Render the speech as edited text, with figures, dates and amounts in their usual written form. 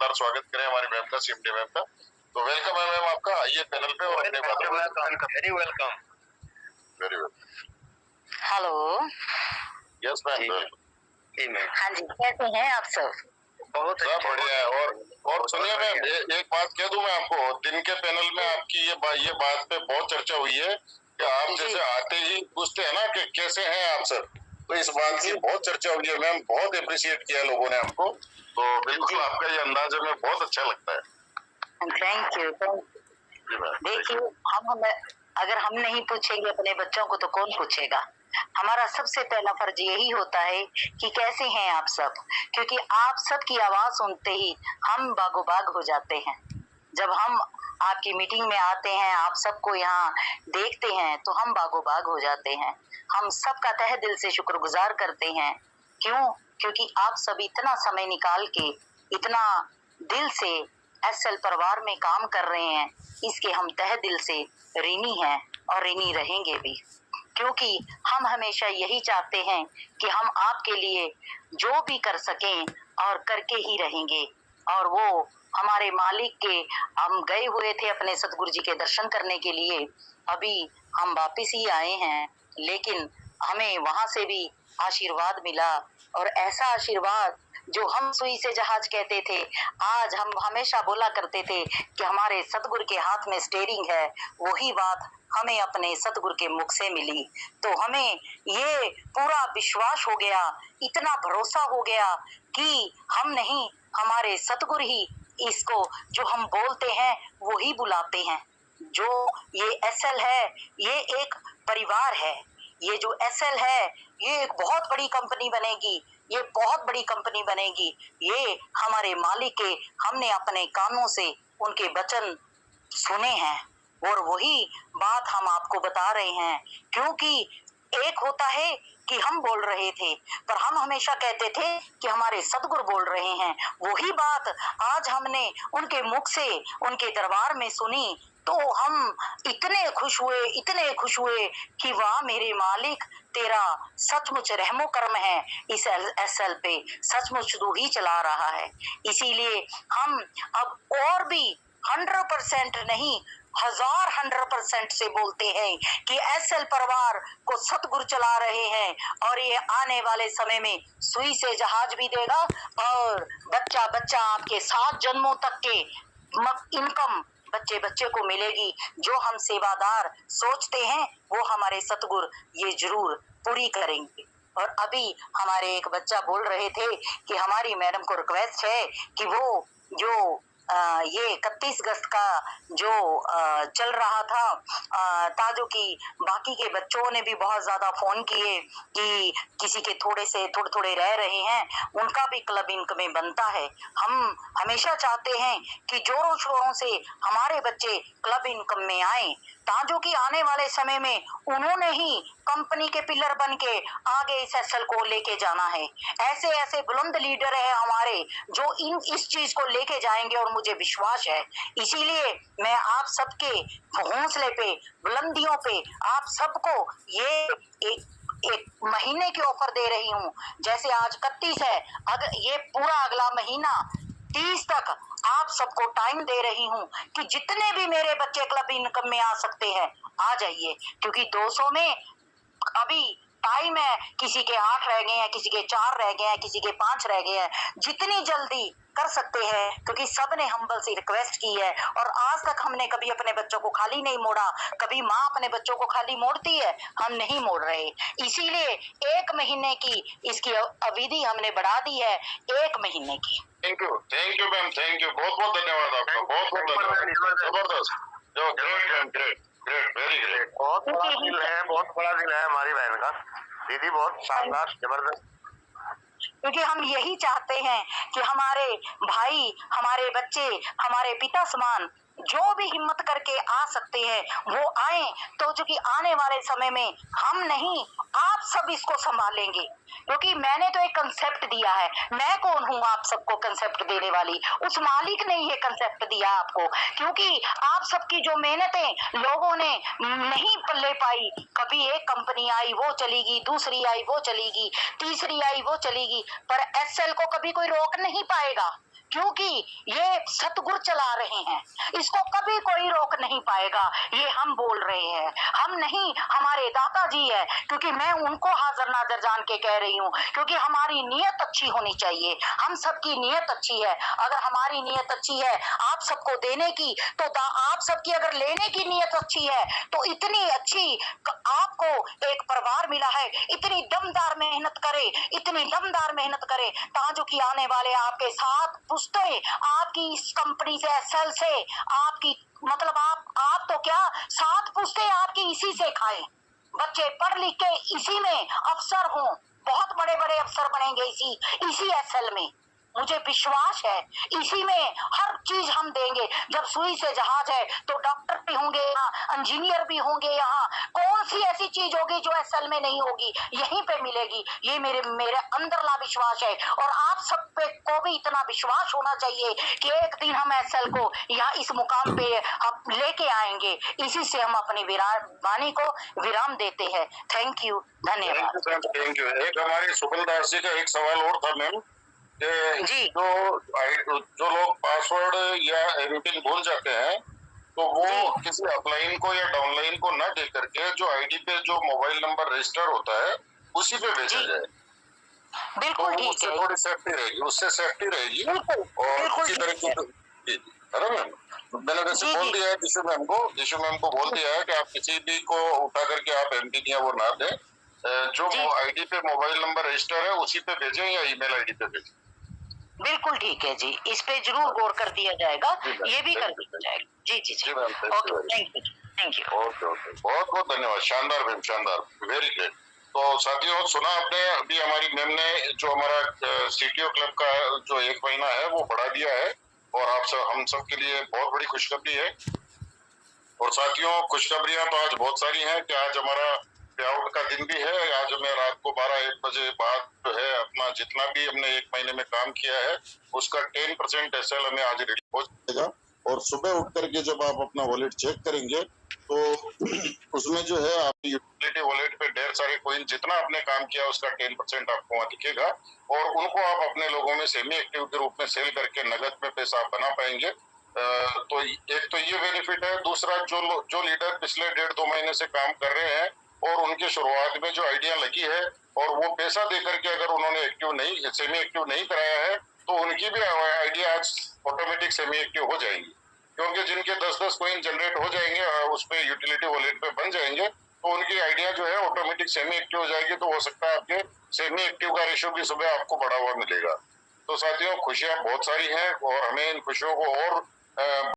जोरदार स्वागत करें हमारी मैम का, सीएमडी मैम का। तो वेलकम है मैम आपका, आइए पैनल पे और अपने very welcome. Very well. Hello. Yes ma'am. जी मैम। हाँ जी, कैसे हैं आप सब? बहुत सब बढ़िया है। और सुनिए मैम, एक बात कह दूं मैं आपको, दिन के पैनल में आपकी ये बात पे बहुत चर्चा हुई है कि आप जैसे आते ही पूछते हैं ना कि कैसे हैं आप सर, तो इस बात की बहुत चर्चा हुई है मैम, बहुत अप्रिशिएट किया लोगों ने आपको। तो बिल्कुल आपका ये अंदाज हमें बहुत अच्छा लगता है। Thank you. देखिए, अगर हम नहीं पूछेंगे अपने बच्चों को तो कौन पूछेगा। हमारा सबसे पहला फर्ज यही होता है कि कैसे हैं आप सब, क्योंकि आप सब की आवाज सुनते ही हम बागो बाग हो जाते हैं। जब हम आपकी मीटिंग में आते हैं, आप सबको यहाँ देखते हैं तो हम बागो बाग हो जाते हैं। हम सबका तहे दिल से शुक्रगुजार करते हैं। क्यों? क्योंकि आप सब इतना समय निकाल के इतना दिल से एसएल परिवार में काम कर रहे हैं, इसके हम तहे दिल से ऋणी हैं और ऋणी रहेंगे भी, क्योंकि हम हमेशा यही चाहते हैं कि हम आपके लिए जो भी कर सकें और करके ही रहेंगे। और वो हमारे मालिक के, हम गए हुए थे अपने सतगुरु जी के दर्शन करने के लिए, अभी हम वापिस ही आए हैं, लेकिन हमें वहां से भी आशीर्वाद मिला। और ऐसा आशीर्वाद जो हम सुई से जहाज कहते थे, आज हम हमेशा बोला करते थे कि हमारे सतगुरु के हाथ में स्टीयरिंग है, वही बात हमें अपने सतगुरु के मुख से मिली। तो हमें ये पूरा विश्वास हो गया, इतना भरोसा हो गया कि हम नहीं, हमारे सतगुरु ही इसको जो हम बोलते हैं वो ही बुलाते हैं। जो ये एसएल है, ये एक परिवार है। ये जो एसएल है, ये एक बहुत बड़ी कंपनी बनेगी, ये बहुत बड़ी कंपनी बनेगी। ये हमारे मालिक के, हमने अपने कानों से उनके वचन सुने हैं और वही बात हम आपको बता रहे हैं। क्योंकि एक होता है कि हम बोल रहे थे, पर हम हमेशा कहते थे कि हमारे सतगुरु बोल रहे हैं। वही बात आज हमने उनके मुख से उनके दरबार में सुनी, तो हम इतने खुश हुए कि वाह मेरे मालिक, तेरा सचमुच रहमो करम है इस एसएल पे, सचमुच तू ही चला रहा है। इसीलिए हम अब और भी 100% नहीं, 100% से बोलते हैं कि एसएल परिवार को सतगुरु चला रहे हैं और ये आने वाले समय में सुई से जहाज भी देगा और बच्चा बच्चा आपके 7 जन्मों तक के इनकम बच्चे बच्चे को मिलेगी। जो हम सेवादार सोचते हैं वो हमारे सतगुरु ये जरूर पूरी करेंगे। और अभी हमारे एक बच्चा बोल रहे थे कि हमारी मैडम को रिक्वेस्ट है कि वो जो ये 31 अगस्त का जो चल रहा था, ताजो की बाकी के बच्चों ने भी बहुत ज्यादा फोन किए कि किसी के थोड़े रह रहे हैं, उनका भी क्लब इनकम में बनता है। हम हमेशा चाहते हैं कि जोरों शोरों से हमारे बच्चे क्लब इनकम में आए, ताजो की आने वाले समय में उन्होंने ही कंपनी के पिलर बन के आगे इस एसएल को लेके जाना है। ऐसे ऐसे बुलंद लीडर है हमारे जो इस चीज को लेके जाएंगे और मुझे विश्वास है। इसीलिए मैं आप सबके हौसले पे, बुलंदियों पे आप सबको ये एक महीने की ऑफर दे रही हूँ। जैसे आज 31 है, अगर ये पूरा अगला महीना 30 तक आप सबको टाइम दे रही हूँ कि जितने भी मेरे बच्चे क्लब इनकम में आ सकते हैं आ जाइए, क्योंकि 200 में अभी टाइम है। किसी के 8 रह गए हैं, किसी के 4 रह गए हैं, किसी के 5 रह गए हैं। जितनी जल्दी कर सकते हैं, क्योंकि सबने हम्बल से रिक्वेस्ट की है और आज तक हमने कभी अपने बच्चों को खाली नहीं मोड़ा। कभी माँ अपने बच्चों को खाली मोड़ती है, हम नहीं मोड़ रहे। इसीलिए 1 महीने की इसकी अवधि हमने बढ़ा दी है, 1 महीने की। Thank you ma'am, thank you, बहुत बहुत धन्यवाद आपका, बहुत बहुत धन्यवाद। जबरदस्त, ग्रेट, वेरी ग्रेट। बहुत बड़ा दिल है हमारी बहन का। दीदी बहुत शानदार, जबरदस्त। क्योंकि हम यही चाहते हैं कि हमारे भाई, हमारे बच्चे, हमारे पिता समान जो भी हिम्मत करके आ सकते हैं वो आए, तो जो कि आने वाले समय में हम नहीं, आप सब इसको संभालेंगे। क्योंकि मैंने तो एक कंसेप्ट दिया है, मैं कौन हूँ आप सबको कंसेप्ट देने वाली, उस मालिक ने ये कंसेप्ट दिया आपको। क्योंकि आप सबकी जो मेहनतें लोगों ने नहीं पल्ले पाई, कभी एक कंपनी आई वो चलेगी, दूसरी आई वो चलेगी, तीसरी आई वो चलेगी, पर एसएल को कभी कोई रोक नहीं पाएगा। क्योंकि ये सतगुरु चला रहे हैं, इसको कभी कोई रोक नहीं पाएगा। ये हम बोल रहे हैं, हम नहीं, हमारे दादाजी है, क्योंकि मैं उनको हाजिर नाजर जान के कह रही हूँ, क्योंकि हमारी नीयत अच्छी होनी चाहिए। हम सबकी नीयत अच्छी है, अगर हमारी नीयत अच्छी है आप सबको देने की, तो आप सबकी अगर लेने की नीयत अच्छी है, तो इतनी अच्छी आपको एक परिवार मिला है, इतनी दमदार मेहनत करे, इतनी दमदार मेहनत करे, ताजो की आने वाले आपके साथ पुश्ते आपकी इस कंपनी से, एसएल से, आपकी मतलब आप तो क्या, सात पुश्ते आपकी इसी से खाए, बच्चे पढ़ लिख के इसी में अफसर हों, बहुत बड़े बड़े अफसर बनेंगे इसी एसएल में, मुझे विश्वास है। इसी में हर चीज हम देंगे। जब सुई से जहाज है तो डॉक्टर भी होंगे यहाँ, इंजीनियर भी होंगे यहाँ, कौन सी ऐसी चीज होगी जो एसएल में नहीं होगी, यहीं पे मिलेगी। ये मेरे अंदरला विश्वास है, और आप सब पे को भी इतना विश्वास होना चाहिए कि एक दिन हम एसएल को यहाँ इस मुकाम पे अब लेके आएंगे। इसी से हम अपनी वाणी को विराम देते हैं। थैंक यू, धन्यवाद। Thank you. एक हमारे सुबल दास जी का एक सवाल और था मैम, जी, जो लोग पासवर्ड या एमपिन भूल जाते हैं, तो वो किसी अपलाइन को या डाउनलाइन को न दे करके जो आईडी पे जो मोबाइल नंबर रजिस्टर होता है उसी पे भेजा जाए, बिल्कुल तो ठीक उससे है, थोड़ी सेफ्टी रहेगी, उससे सेफ्टी रहेगी। और बिल्कुल किसी तरह की है ना मैम, मैंने वैसे बोल दिया है दिशु मैम को बोल दिया है कि आप किसी भी को उठा करके आप एमपिन या वो ना दें, जो आईडी पे मोबाइल नंबर रजिस्टर है उसी पे भेजें या ईमेल आईडी पे भेजें। बिल्कुल ठीक है जी, इस पे जरूर गौर कर दिया जाएगा, ये भी कर दिया जाएगा। जी जी जी, ओके, थैंक यू। ओके, बहुत बहुत धन्यवाद। शानदार मैम, शानदार, वेरी ग्रेट। तो साथियों, सुना आपने, अभी हमारी मैम ने जो हमारा सीटीओ क्लब का जो 1 महीना है वो बढ़ा दिया है, और हम सब के लिए बहुत बड़ी खुशखबरी है। और साथियों, खुशखबरियां तो आज बहुत सारी हैं कि आज हमारा पे आउट का दिन भी है। आज हमें रात को 12-1 बजे बाद जो है अपना जितना भी हमने 1 महीने में काम किया है उसका 10% एसएल हमें आज रेडी हो जाएगा। और सुबह उठ करके जब आप अपना वॉलेट चेक करेंगे तो उसमें जो है आपकी यूटिलिटी वॉलेट पे ढेर सारे कॉइन, जितना आपने काम किया उसका 10% आपको वहाँ दिखेगा, और उनको आप अपने लोगों में सेमी एक्टिव के रूप में सेल करके नगद में पैसा आप बना पाएंगे। तो एक तो ये बेनिफिट है। दूसरा, जो लीडर पिछले 1.5-2 महीने से काम कर रहे हैं और उनके शुरुआत में जो आइडिया लगी है और वो पैसा देकर के अगर उन्होंने सेमी एक्टिव नहीं कराया है, तो उनकी भी आइडिया आज ऑटोमेटिक सेमी एक्टिव हो जाएंगी, क्योंकि जिनके 10-10 कॉइन जनरेट हो जाएंगे उस पे यूटिलिटी वॉलेट पे बन जाएंगे, तो उनकी आइडिया जो है ऑटोमेटिक सेमी एक्टिव हो जाएगी। तो हो सकता है आपके सेमी एक्टिव का रेशियो भी सुबह आपको बढ़ा हुआ मिलेगा। तो साथियों, खुशियां बहुत सारी हैं और हमें इन खुशियों को और